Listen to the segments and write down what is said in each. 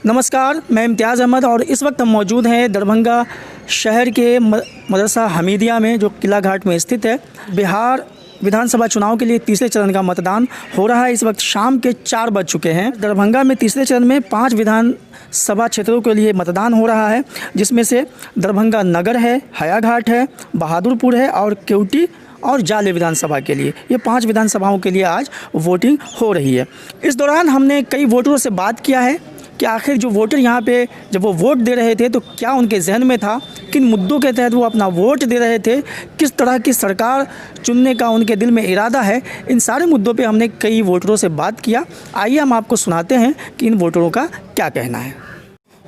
नमस्कार, मैं इम्तियाज़ अहमद और इस वक्त हम मौजूद हैं दरभंगा शहर के मदरसा हमीदिया में, जो किला घाट में स्थित है। बिहार विधानसभा चुनाव के लिए तीसरे चरण का मतदान हो रहा है। इस वक्त शाम के 4 बज चुके हैं। दरभंगा में तीसरे चरण में 5 विधानसभा क्षेत्रों के लिए मतदान हो रहा है, जिसमें से दरभंगा नगर है, हयाघाट है, बहादुरपुर है और केवटी और जाले विधानसभा के लिए। ये 5 विधानसभाओं के लिए आज वोटिंग हो रही है। इस दौरान हमने कई वोटरों से बात किया है कि आखिर जो वोटर यहाँ पे जब वो वोट दे रहे थे तो क्या उनके जहन में था, किन मुद्दों के तहत वो अपना वोट दे रहे थे, किस तरह की सरकार चुनने का उनके दिल में इरादा है। इन सारे मुद्दों पे हमने कई वोटरों से बात किया। आइए हम आपको सुनाते हैं कि इन वोटरों का क्या कहना है।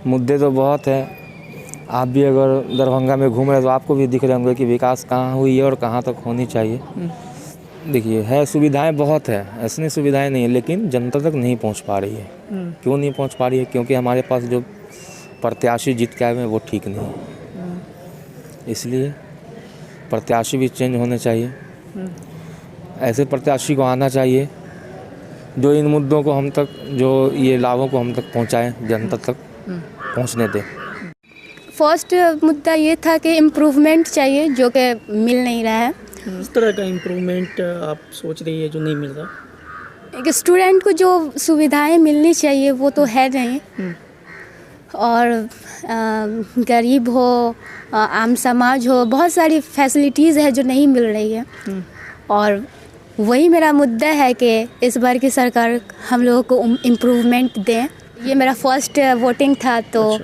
मुद्दे तो बहुत हैं। आप भी अगर दरभंगा में घूम रहे हैं तो आपको भी दिख रहे होंगे कि विकास कहाँ हुई है और कहाँ तक होनी चाहिए। देखिए, है सुविधाएं बहुत है, ऐसी सुविधाएं नहीं है, लेकिन जनता तक नहीं पहुंच पा रही है। क्यों नहीं पहुंच पा रही है? क्योंकि हमारे पास जो प्रत्याशी जीत के आए हैं वो ठीक नहीं है। इसलिए प्रत्याशी भी चेंज होने चाहिए। ऐसे प्रत्याशी को आना चाहिए जो इन मुद्दों को हम तक, जो ये लाभों को हम तक पहुँचाएँ, जनता तक पहुँचने दें। फर्स्ट मुद्दा ये था कि इम्प्रूवमेंट चाहिए, जो कि मिल नहीं रहा है। इस तरह का इम्प्रूवमेंट आप सोच रही है जो नहीं मिल रहा? एक स्टूडेंट को जो सुविधाएं मिलनी चाहिए वो तो है नहीं, और गरीब हो, आम समाज हो, बहुत सारी फैसिलिटीज़ है जो नहीं मिल रही है। और वही मेरा मुद्दा है कि इस बार की सरकार हम लोगों को इम्प्रूवमेंट दें। ये मेरा फर्स्ट वोटिंग था, तो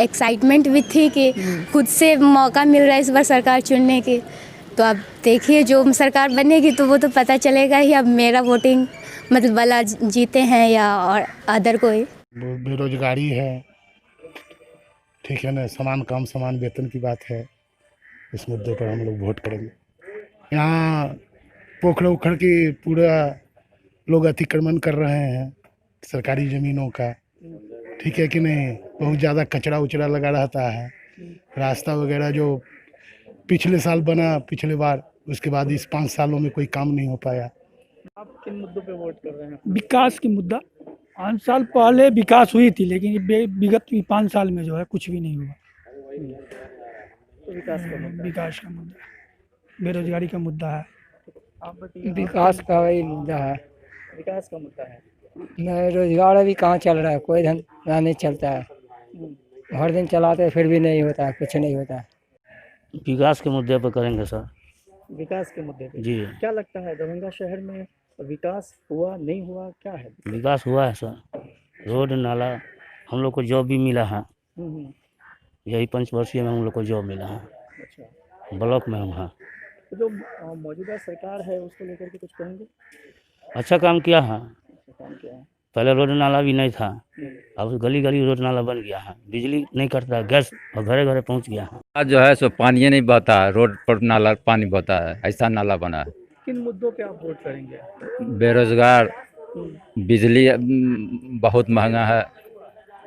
एक्साइटमेंट भी थी कि खुद से मौका मिल रहा है इस बार सरकार चुनने की। तो अब देखिए, जो सरकार बनेगी तो वो तो पता चलेगा ही। अब मेरा वोटिंग मतलब वाला जीते हैं या और अदर कोई। बेरोजगारी है, ठीक है ना, समान काम समान वेतन की बात है। इस मुद्दे पर हम लोग वोट करेंगे। यहाँ पोखड़ उखड़ के पूरा लोग अतिक्रमण कर रहे हैं सरकारी ज़मीनों का, ठीक है कि नहीं। बहुत ज़्यादा कचरा उचरा लगा रहता है। रास्ता वगैरह जो पिछले साल बना, पिछले बार, उसके बाद इस 5 सालों में कोई काम नहीं हो पाया। आप किन मुद्दों पे वोट कर रहे हैं? विकास की मुद्दा। 5 साल पहले विकास हुई थी, लेकिन विगत 5 साल में जो है कुछ भी नहीं हुआ। तो विकास का मुद्दा, बेरोजगारी का मुद्दा है। आप बताइए। विकास का वही मुद्दा है। विकास का मुद्दा है। रोजगार अभी कहाँ चल रहा है, कोई धंधा नहीं चलता है। हर दिन चलाते हैं, फिर भी नहीं होता है, कुछ नहीं होता है। विकास के मुद्दे पर करेंगे सर। विकास के मुद्दे पे जी, क्या लगता है, दरभंगा शहर में विकास हुआ नहीं हुआ, क्या है? विकास हुआ है सर। रोड नाला, हम लोग को जॉब भी मिला है। यही 5 वर्षीय में हम लोग को जॉब मिला है। अच्छा, ब्लॉक में हम हैं। तो जो मौजूदा सरकार है उसको लेकर के कुछ कहेंगे? अच्छा काम किया है। अच्छा काम किया है। पहले रोड नाला भी नहीं था, अब गली गली रोड नाला बन गया है। बिजली नहीं कटता, गैस और घरे घरे पहुंच गया है। आज जो है सो पानी नहीं बहता है, रोड पर नाला पानी बहता है, ऐसा नाला बना है। किन मुद्दों पे आप वोट करेंगे? बेरोजगार, बिजली बहुत महंगा है,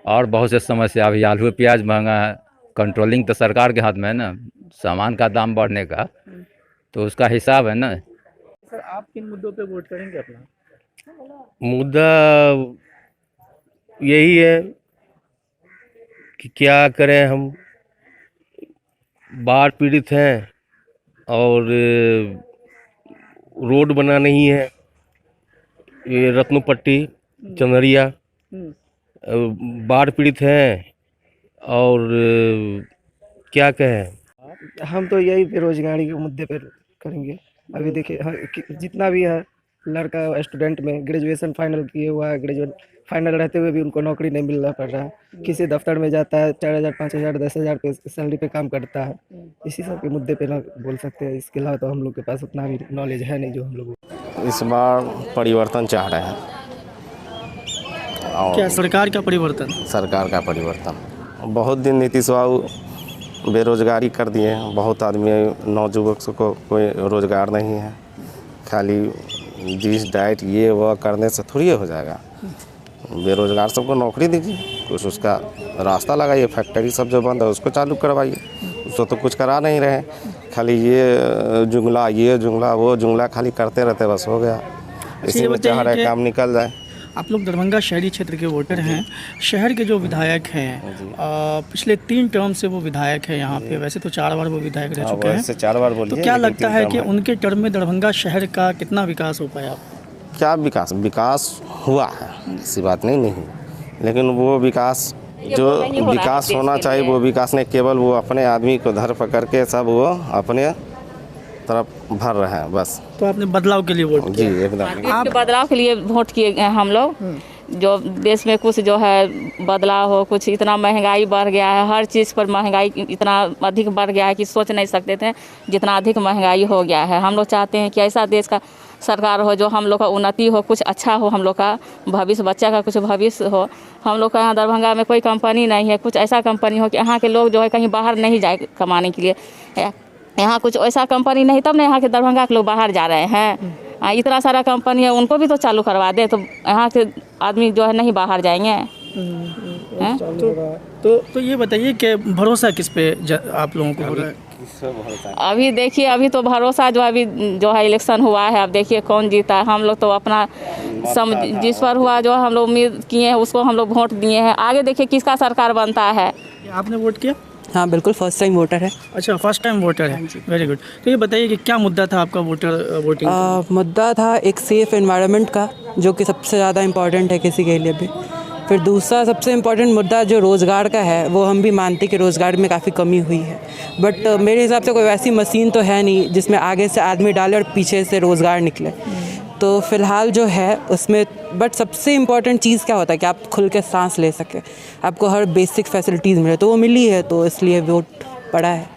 और बहुत से समस्या। अभी आलू प्याज महंगा है। कंट्रोलिंग तो सरकार के हाथ में है ना, सामान का दाम बढ़ने का तो उसका हिसाब है ना। सर, आप किन मुद्दों पे वोट करेंगे अपना? मुद्दा यही है कि क्या करें, हम बाढ़ पीड़ित हैं और रोड बना नहीं है। ये रत्नपट्टी, चंदरिया बाढ़ पीड़ित हैं, और क्या कहें। हम तो यही बेरोजगारी के मुद्दे पर करेंगे। अभी देखिए, जितना भी है लड़का स्टूडेंट में ग्रेजुएशन फाइनल किए हुआ है, ग्रेजुएट फाइनल रहते हुए भी उनको नौकरी नहीं मिलना पड़ रहा है। किसी दफ्तर में जाता है, 4000, 5000, 10,000 पे सैलरी पे काम करता है। इसी सब के मुद्दे पे ना बोल सकते हैं। इसके अलावा तो हम लोग के पास उतना भी नॉलेज है नहीं जो हम लोग। इस बार परिवर्तन चाह रहे हैं। और क्या सरकार का परिवर्तन? सरकार का परिवर्तन। बहुत दिन नीतीश बाबू बेरोजगारी कर दिए हैं। बहुत आदमी, नौजुवक को कोई रोजगार नहीं है। खाली जिस डाइट ये वह करने से थोड़ी हो जाएगा। बेरोजगार सबको नौकरी दीजिए, कुछ उसका रास्ता लगाइए। फैक्ट्री सब जो बंद है उसको चालू करवाइए। उसको तो कुछ करा नहीं रहे, खाली ये जुमला वो जुमला खाली करते रहते, बस हो गया। इसी में चाह रहे काम निकल जाए। आप लोग दरभंगा शहरी क्षेत्र के वोटर हैं। शहर के जो विधायक हैं पिछले 3 टर्म से वो विधायक है यहाँ पे, वैसे तो 4 बार वो विधायक रह चुके हैं। वैसे 4 बार बोलिए, तो क्या लेकिन लगता 3 है टर्म कि है। उनके टर्म में दरभंगा शहर का कितना विकास हो पाया? क्या विकास हुआ है, ऐसी बात नहीं, लेकिन वो विकास जो विकास होना चाहिए वो विकास नहीं, केवल वो अपने आदमी को धर पकड़ के सब वो अपने तरफ भर रहे हैं बस। तो आपने बदलाव के लिए वोट जी किया? एकदम। आप बदलाव के लिए वोट किए हैं हम लोग। जो देश में कुछ जो है बदलाव हो, कुछ इतना महंगाई बढ़ गया है, हर चीज़ पर महंगाई इतना अधिक बढ़ गया है कि सोच नहीं सकते थे जितना अधिक महंगाई हो गया है। हम लोग चाहते हैं कि ऐसा देश का सरकार हो जो हम लोग का उन्नति हो, कुछ अच्छा हो, हम लोग का भविष्य, बच्चा का कुछ भविष्य हो। हम लोग का यहाँ दरभंगा में कोई कंपनी नहीं है, कुछ ऐसा कंपनी हो कि यहाँ के लोग जो है कहीं बाहर नहीं जाए कमाने के लिए। यहाँ कुछ ऐसा कंपनी नहीं, तब ना यहाँ के दरभंगा के लोग बाहर जा रहे हैं। इतना सारा कंपनी है, उनको भी तो चालू करवा दे तो यहाँ के आदमी जो है नहीं बाहर जाएंगे। तो ये बताइए कि भरोसा किस पे आप लोगों को हो रहा है? अभी देखिए, अभी तो भरोसा जो अभी जो है इलेक्शन हुआ है, अब देखिए कौन जीता है। हम लोग तो अपना जिस पर हुआ जो हम लोग उम्मीद किए हैं उसको हम लोग वोट दिए हैं। आगे देखिए किसका सरकार बनता है। आपने वोट किया? हाँ बिल्कुल, फर्स्ट टाइम वोटर है। अच्छा, फर्स्ट टाइम वोटर है, वेरी गुड। तो ये बताइए कि क्या मुद्दा था आपका वोटिंग? मुद्दा था एक सेफ़ एनवायरनमेंट का, जो कि सबसे ज़्यादा इम्पॉर्टेंट है किसी के लिए भी। फिर दूसरा सबसे इम्पॉर्टेंट मुद्दा जो रोज़गार का है, वो हम भी मानते कि रोज़गार में काफ़ी कमी हुई है, बट मेरे हिसाब से कोई वैसी मशीन तो है नहीं जिसमें आगे से आदमी डाले और पीछे से रोज़गार निकले। तो फ़िलहाल जो है उसमें, बट सबसे इम्पॉर्टेंट चीज़ क्या होता है कि आप खुल के सांस ले सकें, आपको हर बेसिक फैसिलिटीज़ मिले, तो वो मिली है, तो इसलिए वोट पड़ा है।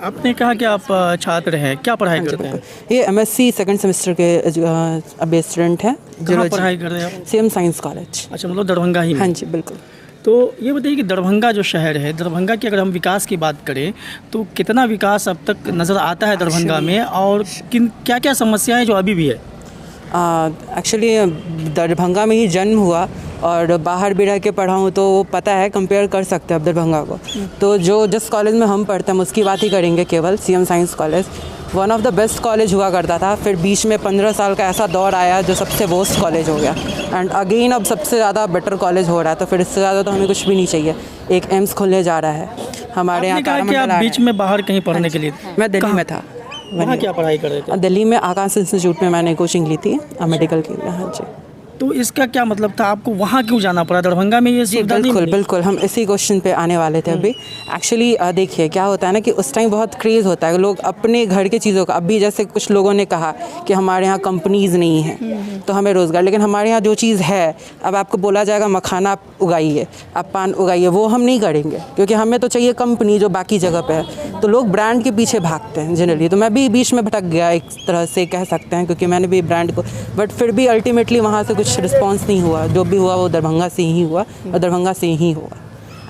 आपने कहा कि आप छात्र हैं, क्या पढ़ाई करते हैं? ये MSc सेकंड सेमेस्टर के अभी स्टूडेंट हैं। कहाँ पढ़ाई कर रहे हैं आप? CM science college. अच्छा, मतलब दरभंगा ही में? हाँ जी बिल्कुल। तो ये बताइए कि दरभंगा जो शहर है, दरभंगा की अगर हम विकास की बात करें तो कितना विकास अब तक नज़र आता है दरभंगा में, और किन क्या क्या समस्याएं जो अभी भी है? एक्चुअली दरभंगा में ही जन्म हुआ और बाहर भी रह के पढ़ा हूँ, तो वो पता है, कंपेयर कर सकते हैं अब दरभंगा को। तो जो जिस कॉलेज में हम पढ़ते हैं उसकी बात ही करेंगे केवल। CM science college one of the best college हुआ करता था, फिर बीच में 15 साल का ऐसा दौर आया जो सबसे वर्स्ट कॉलेज हो गया, एंड अगेन अब सबसे ज़्यादा बेटर कॉलेज हो रहा है। तो फिर इससे ज़्यादा तो हमें कुछ भी नहीं चाहिए। एक एम्स खोलने जा रहा है हमारे यहाँ। कहा कि आप बीच में बाहर कहीं पढ़ने के लिए? मैं दिल्ली में था। वहाँ क्या पढ़ाई कर रहे थे? दिल्ली में आकाश इंस्टीट्यूट में मैंने कोचिंग ली थी मेडिकल की। हाँ जी। तो इसका क्या मतलब था, आपको वहाँ क्यों जाना पड़ा? दरभंगा में ये सुविधा नहीं मिली? बिल्कुल, हम इसी क्वेश्चन पे आने वाले थे अभी। एक्चुअली देखिए क्या होता है ना कि उस टाइम बहुत क्रेज़ होता है, लोग अपने घर की चीज़ों का, अभी जैसे कुछ लोगों ने कहा कि हमारे यहाँ कंपनीज़ नहीं हैं तो हमें रोज़गार, लेकिन हमारे यहाँ जो चीज़ है, अब आपको बोला जाएगा मखाना आप उगाइए, आप पान उगाइए, वो हम नहीं करेंगे क्योंकि हमें तो चाहिए कंपनी जो बाकी जगह पे है। तो लोग ब्रांड के पीछे भागते हैं जनरली। तो मैं भी बीच में भटक गया एक तरह से कह सकते हैं, क्योंकि मैंने भी ब्रांड को, बट फिर भी अल्टीमेटली वहाँ से कुछ रिस्पॉन्स नहीं हुआ। जो भी हुआ वो दरभंगा से ही हुआ और दरभंगा से ही हुआ।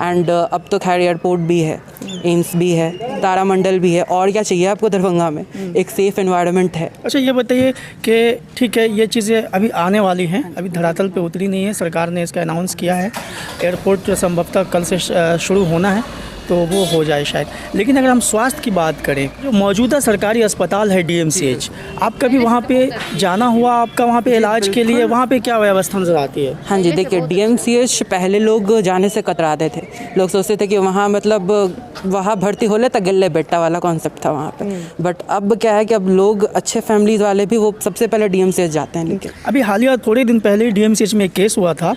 एंड अब तो खैर एयरपोर्ट भी है, एम्स भी है, तारामंडल भी है, और क्या चाहिए आपको दरभंगा में? एक सेफ़ एनवायरनमेंट है। अच्छा, ये बताइए कि ठीक है, ये चीज़ें अभी आने वाली हैं, अभी धरातल पे उतरी नहीं है, सरकार ने इसका अनाउंस किया है। एयरपोर्ट जो संभवतः कल से शुरू होना है, तो वो हो जाए शायद। लेकिन अगर हम स्वास्थ्य की बात करें, जो मौजूदा सरकारी अस्पताल है DMCH, आप कभी वहाँ पे जाना हुआ आपका, वहाँ पे इलाज के लिए वहाँ पे क्या व्यवस्था नज़र आती है? हाँ जी, देखिए DMCH पहले लोग जाने से कतराते थे। लोग सोचते थे कि वहाँ मतलब वहाँ भर्ती हो ले तो गिल्ले बेटा वाला कॉन्सेप्ट था वहाँ पे। बट अब क्या है कि अब लोग अच्छे फैमिलीज़ वाले भी वो सबसे पहले DMCH जाते हैं। लेकिन अभी हालिया थोड़े दिन पहले DMCH में एक केस हुआ था।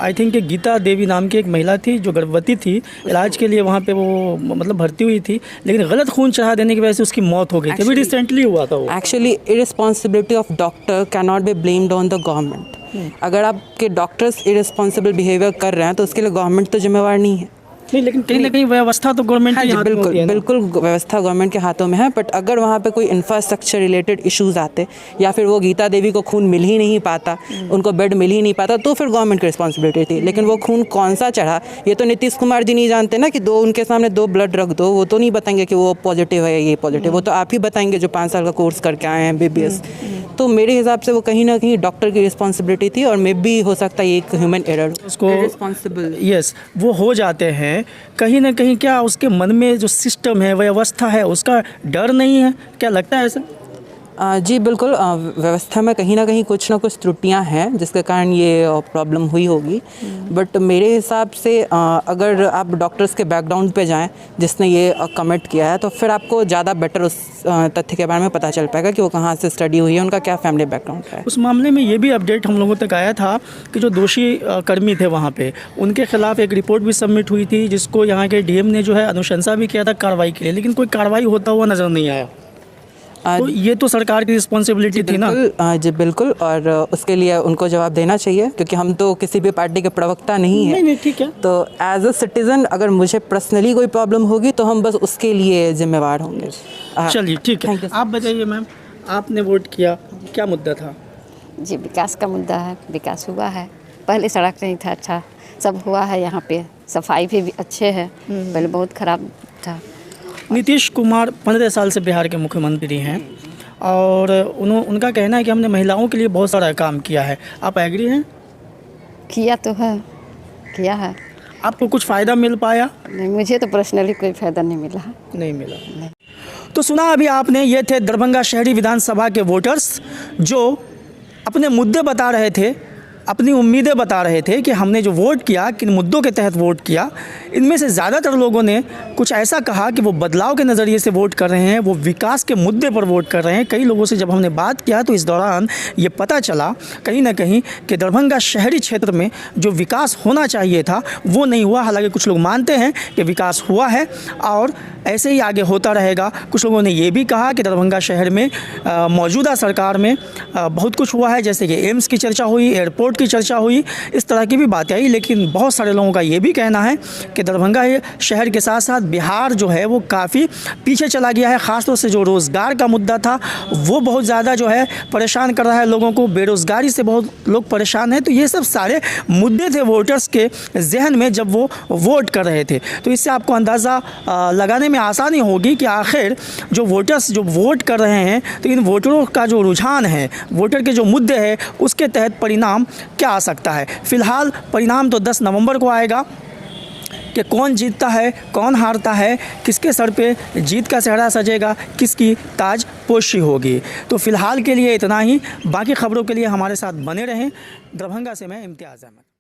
आई थिंक गीता देवी नाम की एक महिला थी जो गर्भवती थी, इलाज के लिए वहाँ पे वो मतलब भर्ती हुई थी, लेकिन गलत खून चढ़ा देने की वजह से उसकी मौत हो गई थी। अभी रिसेंटली हुआ था वो। Actually irresponsibility of doctor can not be blamed on the government. अगर आपके डॉक्टर्स इररिस्पॉन्सिबल बिहेवियर कर रहे हैं तो उसके लिए गवर्नमेंट तो जिम्मेवार नहीं है। नहीं, लेकिन कहीं ना कहीं व्यवस्था तो गवर्नमेंट की हाथ में होती है ना? बिल्कुल व्यवस्था गवर्नमेंट के हाथों में है, बट अगर वहाँ पे कोई इंफ्रास्ट्रक्चर रिलेटेड इश्यूज आते या फिर वो गीता देवी को खून मिल ही नहीं पाता, उनको बेड मिल ही नहीं पाता, तो फिर गवर्नमेंट की रिस्पॉन्सिबिलिटी थी। लेकिन वो खून कौन सा चढ़ा ये तो नीतीश कुमार जी नहीं जानते ना, कि उनके सामने 2 ब्लड रख दो, वो तो नहीं बताएंगे कि वो पॉजिटिव है ये पॉजिटिव, वो तो आप ही बताएंगे जो 5 साल का कोर्स करके आए हैं MBBS। तो मेरे हिसाब से वो कहीं ना कहीं डॉक्टर की रिस्पॉन्सिबिलिटी थी, और मे बी हो सकता है एक ह्यूमन एरर उसको रिस्पॉन्सिबल। यस, वो हो जाते हैं कहीं ना कहीं। क्या उसके मन में जो सिस्टम है, व्यवस्था है, उसका डर नहीं है? क्या लगता है ऐसा? जी बिल्कुल, व्यवस्था में कहीं ना कुछ त्रुटियां हैं जिसके कारण ये प्रॉब्लम हुई होगी। बट मेरे हिसाब से अगर आप डॉक्टर्स के बैकग्राउंड पे जाएं जिसने ये कमिट किया है, तो फिर आपको ज़्यादा बेटर उस तथ्य के बारे में पता चल पाएगा कि वो कहाँ से स्टडी हुई है, उनका क्या फैमिली बैकग्राउंड है। उस मामले में ये भी अपडेट हम लोगों तक आया था कि जो दोषी कर्मी थे वहाँ पे, उनके खिलाफ एक रिपोर्ट भी सबमिट हुई थी जिसको यहाँ के डीएम ने जो है अनुशंसा भी किया था कार्रवाई के लिए, लेकिन कोई कार्रवाई होता हुआ नज़र नहीं आया। तो ये तो सरकार की रिस्पॉन्सिबिलिटी थी ना। जी बिल्कुल, और उसके लिए उनको जवाब देना चाहिए क्योंकि हम तो किसी भी पार्टी के प्रवक्ता नहीं है। नहीं, ठीक है। तो एज अ सिटीज़न अगर मुझे पर्सनली कोई प्रॉब्लम होगी तो हम बस उसके लिए जिम्मेवार होंगे। चलिए ठीक है, आप बताइए मैम, आपने वोट किया, क्या मुद्दा था? जी विकास का मुद्दा है, विकास हुआ है। पहले सड़क नहीं था, अच्छा सब हुआ है। यहाँ पे सफाई भी अच्छे है, पहले बहुत ख़राब था। नीतीश कुमार 15 साल से बिहार के मुख्यमंत्री हैं और उनका कहना है कि हमने महिलाओं के लिए बहुत सारा काम किया है। आप एग्री हैं? किया तो है, किया है। आपको कुछ फ़ायदा मिल पाया? नहीं, मुझे तो पर्सनली कोई फ़ायदा नहीं मिला। नहीं मिला। नहीं। तो सुना अभी आपने, ये थे दरभंगा शहरी विधानसभा के वोटर्स जो अपने मुद्दे बता रहे थे, अपनी उम्मीदें बता रहे थे कि हमने जो वोट किया, किन मुद्दों के तहत वोट किया। इनमें से ज़्यादातर लोगों ने कुछ ऐसा कहा कि वो बदलाव के नज़रिए से वोट कर रहे हैं, वो विकास के मुद्दे पर वोट कर रहे हैं। कई लोगों से जब हमने बात किया तो इस दौरान ये पता चला कहीं ना कहीं कि दरभंगा शहरी क्षेत्र में जो विकास होना चाहिए था वो नहीं हुआ। हालांकि कुछ लोग मानते हैं कि विकास हुआ है और ऐसे ही आगे होता रहेगा। कुछ लोगों ने ये भी कहा कि दरभंगा शहर में मौजूदा सरकार में बहुत कुछ हुआ है, जैसे कि एम्स की चर्चा हुई, एयरपोर्ट की चर्चा हुई, इस तरह की भी बातें आई। लेकिन बहुत सारे लोगों का ये भी कहना है कि दरभंगा शहर के साथ साथ बिहार जो है वो काफ़ी पीछे चला गया है। ख़ासतौर से जो रोज़गार का मुद्दा था वो बहुत ज़्यादा जो है परेशान कर रहा है लोगों को, बेरोज़गारी से बहुत लोग परेशान हैं। तो ये सब सारे मुद्दे थे वोटर्स के जहन में जब वो वोट कर रहे थे। तो इससे आपको अंदाज़ा लगाने में आसानी होगी कि आखिर जो वोटर्स जो वोट कर रहे हैं, तो इन वोटरों का जो रुझान है, वोटर के जो मुद्दे हैं, उसके तहत परिणाम क्या आ सकता है। फ़िलहाल परिणाम तो 10 नवंबर को आएगा कि कौन जीतता है, कौन हारता है, किसके सर पे जीत का सेहरा सजेगा, किसकी ताज पोशी होगी। तो फ़िलहाल के लिए इतना ही। बाकी खबरों के लिए हमारे साथ बने रहें। दरभंगा से मैं इम्तियाज़ अहमद।